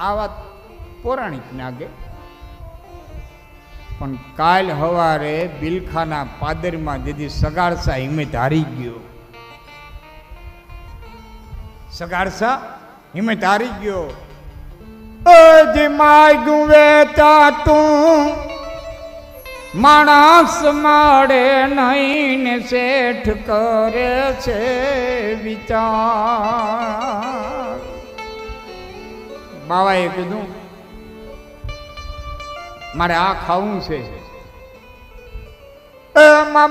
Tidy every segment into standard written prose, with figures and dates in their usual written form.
આ વાત પૌરાણિક નાગે, પણ કાલ હવારે બિલખાના પાદરમાં દીદી સગાડસા હિંમત હારી ગયો. સગાડસા હિંમત હારી ગયો. માગ્યું વેતા તું માણસ મળે નહીં ને શેઠ કરે છે વિચાર. બાવાએ કીધું મારે આ ખાવું છે.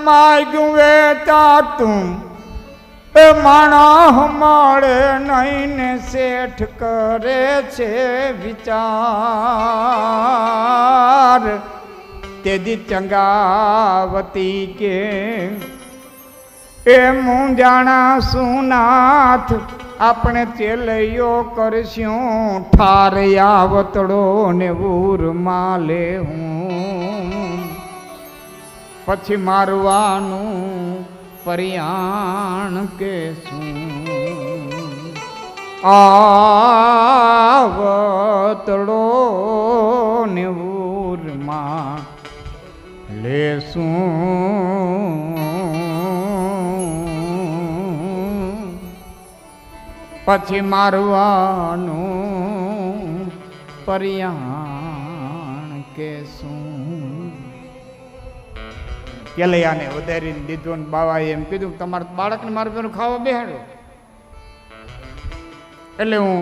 માગ્યું વેતા તું માણસ મળે નહીં ને શેઠ કરે છે વિચાર. તેદી ચંગાવતી કે એ મૂંઝાણા સુનાથ આપણે ચેલૈયો કરશું ઠાર આવતડો ને ઉરમાં લે હું પછી મારવાનું પરિયાણ કે શું આવતડો ને ઉરમાં લેશું પછી મારવાનું પરિયાણ કે શું. કેલૈયાને વધારીને દીધો ને બાવાએ એમ કીધું તમારા બાળકને મારું પેલું ખાવા બેહાડો. એટલે હું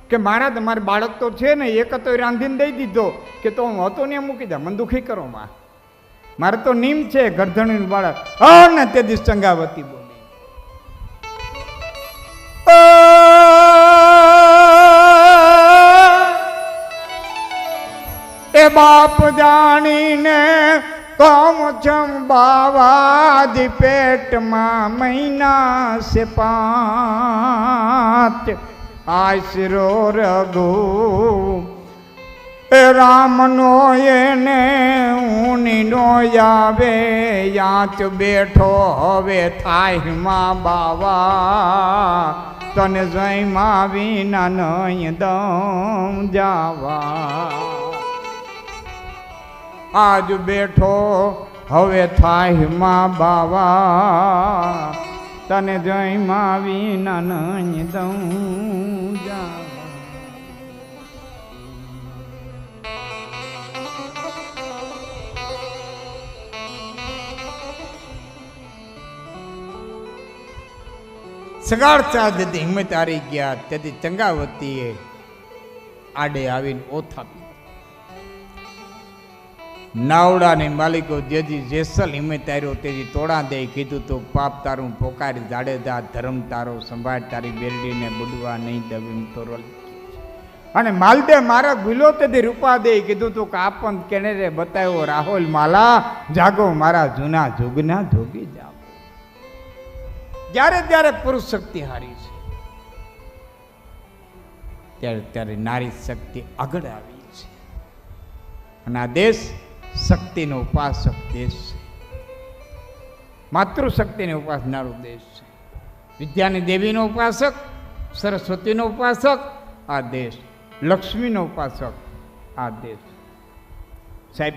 કે મારા તમારે બાળક તો છે ને એક તો રાંધીને દઈ દીધો કે તો હું હતો ને મૂકી દે મને દુઃખી કરો માં મારે તો નીમ છે ગરધણીનું બાળક. હા ને તે દિવસ ચંગાવતી બોલી એ બાપ જાણીને કોમ છમ બાવાદી પેટમાં મહિના સે 5 આશરો રઘુ રામનો એને ઊનીનો આવે યાચ બેઠો હવે થાય માં બાવા તને જયમાં વિના નહીં દમ જાવા. આજ બેઠો હવે થાય માં બાવા તને જયમાં વિના નહીં દમ જાવા. સગાડતા જેથી હિંમત હારી ગયા તેથી ચંગાવતીએ આડે આવીને ઓથા નાવડાને માલિકો જેથી જેસલ હિંમત હાર્યો તેથી તોડા દે કીધું તો પાપ તારું પોકારી જાડેજા ધર્મ તારો સંભાળ તારી બેરડીને બુડવા નહીં દવીમ તોરો. અને માલદે મારા ભૂલો તેથી રૂપા દે કીધું તું કાપન કેને રે બતાવ્યો રાહુલ માલા જાગો મારા જૂના જોગના જોગી જાઓ. જ્યારે ત્યારે પુરુષ શક્તિ હારી છે ત્યારે ત્યારે નારી શક્તિ આગળ આવી છે. અને આ દેશ શક્તિનો ઉપાસક દેશ છે. માતૃશક્તિને ઉપાસનારો દેશ છે. વિદ્યાની દેવીનો ઉપાસક, સરસ્વતીનો ઉપાસક આ દેશ, લક્ષ્મીનો ઉપાસક આ દેશ. સાહેબ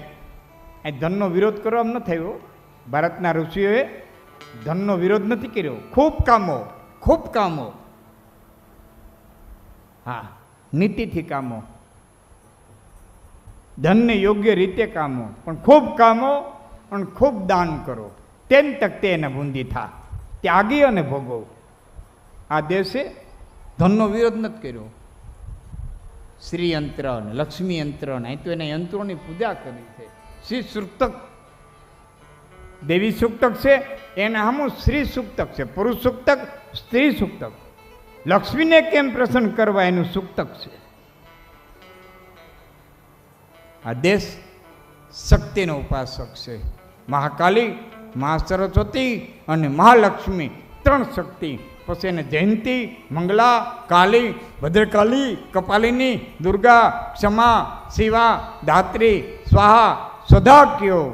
આ ધનનો વિરોધ કરવા ન થયો. ભારતના ઋષિઓએ ધનનો વિરોધ નથી કર્યો. ખૂબ કામો હા નીતિથી કામો, ધનને યોગ્ય રીતે કામો, પણ ખૂબ કામો અને ખૂબ દાન કરો તેમ તકતે એને બુંદી થા ત્યાગી અને ભોગવો. આ દેશે ધનનો વિરોધ નથી કર્યો. શ્રી યંત્ર ને લક્ષ્મી યંત્ર ને તો એના યંત્રોની પૂજા કરી છે. શ્રી સૂક્તક દેવી સૂક્તક છે એના હમું શ્રી સૂક્તક છે. પુરુષ સૂક્તક, સ્ત્રી સૂક્તક. લક્ષ્મીને કેમ પ્રસન્ન કરવા એનું સૂક્તક છે. આ દેશ શક્તિનો ઉપાસક છે. મહાકાલી, મહાસરસ્વતી અને મહાલક્ષ્મી 3 શક્તિ. પછી એને જયંતી, મંગલા, કાલી, ભદ્રકાલી, કપાલિની, દુર્ગા, ક્ષમા, શિવા, ધાત્રી, સ્વાહા, સદા કયો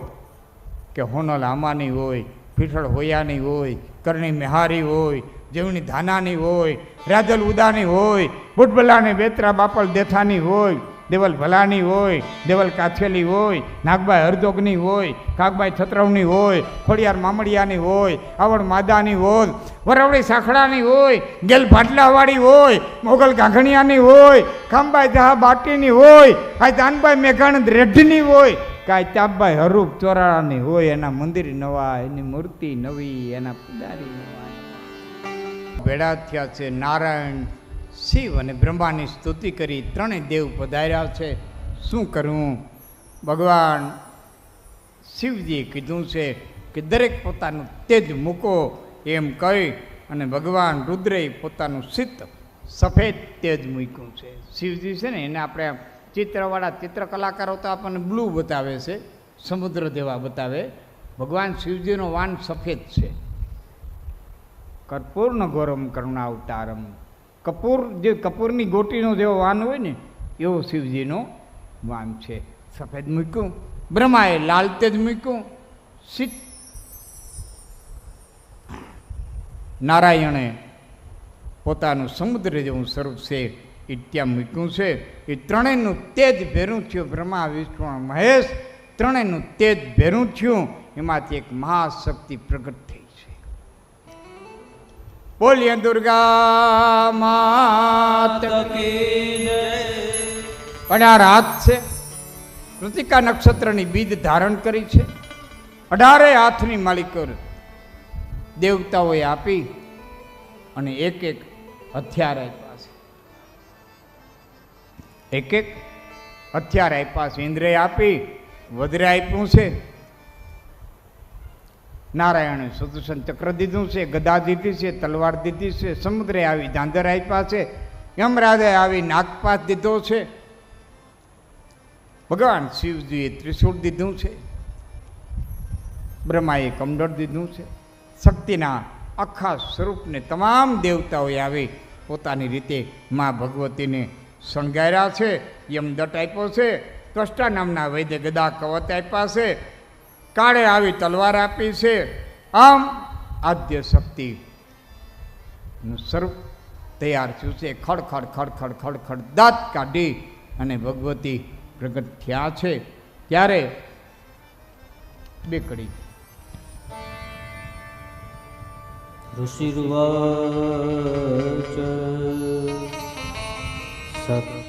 કે હોનલ આમાની હોય, પીઠળ હોયાની હોય, કરણી મેહારી હોય, જેવની ધાનાની હોય, રાજલ ઉદાની હોય, બુટબલાની બેતરા બાપલ દેથાની હોય, દેવલ ભલાની હોય, દેવલ કાછેલી હોય, નાગબાઈ હરદોગની હોય, કાગબાઈ છત્રવની હોય, ખોડિયાર મામડિયાની હોય, આવડ માદાની હોય, વરવડી સાખડાની હોય, ગેલ ભાટલાવાળી હોય, મોગલ ગાંઘણિયાની હોય, ખાંબાઈ જહા બાટીની હોય, આ દાનબાઈ મેઘાણંદ રેઢની હોય, કાંઈ ચાપભાઈ હરૂપ ચોરાળાની હોય, એના મંદિર નવા, એની મૂર્તિ નવી, એના પુજારી નવા. ભેળા થયા છે નારાયણ, શિવ અને બ્રહ્માની સ્તુતિ કરી, ત્રણેય દેવ પધાર્યા છે. શું કરવું? ભગવાન શિવજીએ કીધું છે કે દરેક પોતાનું તેજ મૂકો એમ કહી અને ભગવાન રુદ્રએ પોતાનું શીત સફેદ તેજ મૂક્યું છે. શિવજી છે ને એને આપણે ચિત્રવાળા ચિત્ર કલાકારો તો આપણને બ્લુ બતાવે છે, સમુદ્ર જેવા બતાવે. ભગવાન શિવજીનો વાન સફેદ છે. કર્પૂર્ણ ગૌરમ કરુણાવતારમ. કપૂર જે કપૂરની ગોટીનો જેવો વાન હોય ને એવો શિવજીનો વાન છે. સફેદ મૂક્યું. બ્રહ્માએ લાલ તેજ મૂક્યું. શીત નારાયણે પોતાનું સમુદ્ર જેવું સ્વરૂપ છે એ ત્યાં મૂક્યું છે. એ ત્રણેયનું તેજ ભેરું થયું. બ્રહ્મા વિષ્ણુ મહેશ ત્રણેયનું તેજ ભેરું થયું. એમાંથી એક મહાશક્તિ પ્રગટ થઈ છે. બોલીએ દુર્ગા માત કી જય. 18 હાથ છે. કૃતિકા નક્ષત્રની બીજ ધારણ કરી છે. 18 હાથની માલિકો દેવતાઓએ આપી અને એક એક હથિયાર આપ્યા છે. એક એક હથિયાર આપ્યા છે. ઇન્દ્રએ આપી, વજ્ર આપ્યું છે. નારાયણે સુદર્શન ચક્ર દીધું છે, ગદા દીધી છે, તલવાર દીધી છે. સમુદ્રે આવી ઝાંઝર આપ્યા છે. યમરાજે આવી નાગપાત દીધો છે. ભગવાન શિવજીએ ત્રિશૂળ દીધું છે. બ્રહ્માએ કમંડળ દીધું છે. શક્તિના આખા સ્વરૂપને તમામ દેવતાઓએ આવી પોતાની રીતે મા ભગવતીને શણગાર્યા છે. યમદટ આપ્યો છે. ત્વષ્ટા નામના વૈદ્ય ગદા કવચ આપ્યા છે. કાળે આવી તલવાર આપી છે. આમ આદ્ય શક્તિનું સ્વરૂપ તૈયાર થયું છે. ખડખડ ખડખડ ખડખડ દાંત કાઢી અને ભગવતી પ્રગટ થયા છે. ત્યારે બે કડી ઋષિર્વાચ સત્ય